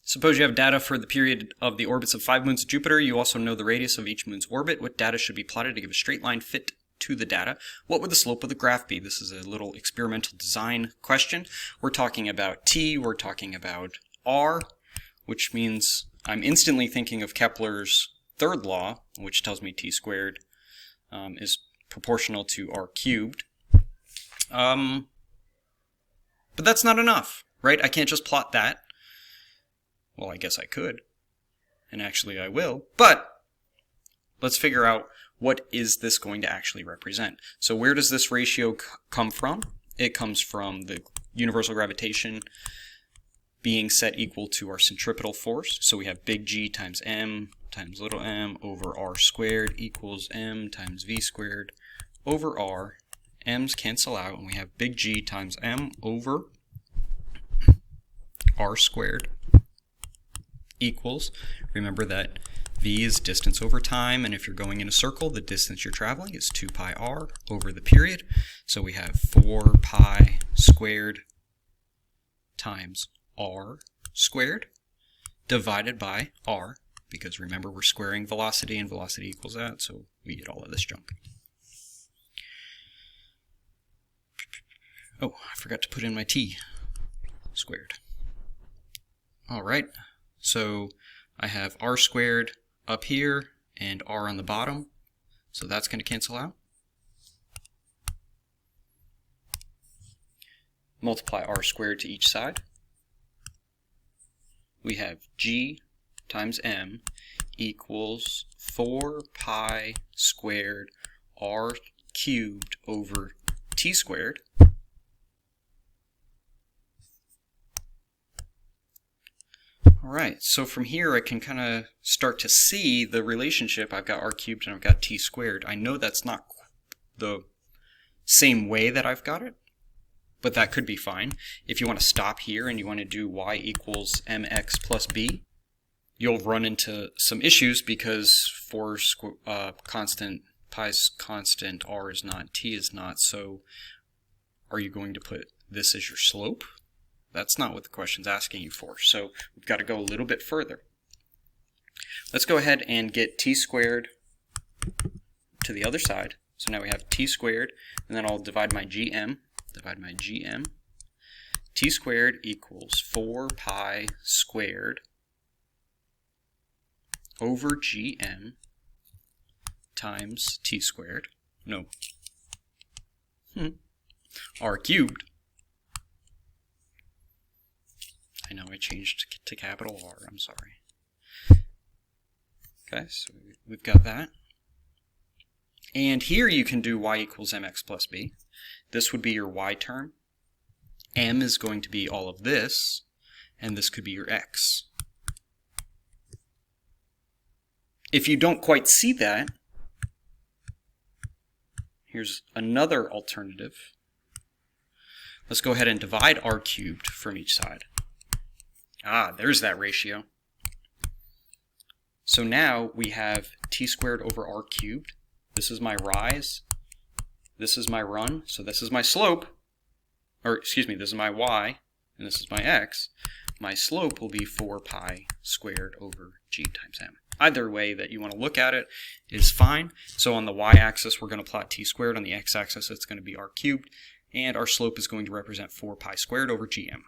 Suppose you have data for the period of the orbits of 5 moons of Jupiter. You also know the radius of each moon's orbit. What data should be plotted to give a straight line fit to the data? What would the slope of the graph be? This is a little experimental design question. We're talking about t, we're talking about r, which means I'm instantly thinking of Kepler's third law, which tells me t squared is proportional to r cubed. But that's not enough, right? I can't just plot that. Well, I guess I could, and actually I will, but let's figure out what is this going to actually represent. So where does this ratio come from? It comes from the universal gravitation being set equal to our centripetal force. So we have big G times m times little m over r squared equals m times v squared over r. M's cancel out, and we have big G times m over r squared equals, remember that v is distance over time, and if you're going in a circle, the distance you're traveling is 2 pi r over the period. So we have 4 pi squared times r squared divided by r, because remember we're squaring velocity and velocity equals that, so we get all of this junk. Oh, I forgot to put in my t squared. All right, so I have r squared up here and r on the bottom, so that's going to cancel out. Multiply r squared to each side. We have g times m equals 4 pi squared r cubed over t squared. Alright, so from here I can kind of start to see the relationship. I've got r cubed and I've got t squared. I know that's not the same way that I've got it, but that could be fine. If you want to stop here and you want to do y equals mx plus b, you'll run into some issues because for constant, pi's constant, r is not, t is not, so are you going to put this as your slope? That's not what the question's asking you for, so we've got to go a little bit further. Let's go ahead and get t squared to the other side. So now we have t squared, and then I'll divide my gm. T squared equals 4 pi squared over gm times t squared. No. R cubed. I know I changed to capital R, I'm sorry. Okay, so we've got that. And here you can do y equals mx plus b. This would be your y term. M is going to be all of this, and this could be your x. If you don't quite see that, here's another alternative. Let's go ahead and divide r cubed from each side. Ah, there's that ratio. So now we have t squared over r cubed. This is my rise. This is my run. So this is my slope. Or, excuse me, this is my y, and this is my x. My slope will be 4 pi squared over g times m. Either way that you want to look at it is fine. So on the y-axis, we're going to plot t squared. On the x-axis, it's going to be r cubed. And our slope is going to represent 4 pi squared over gm.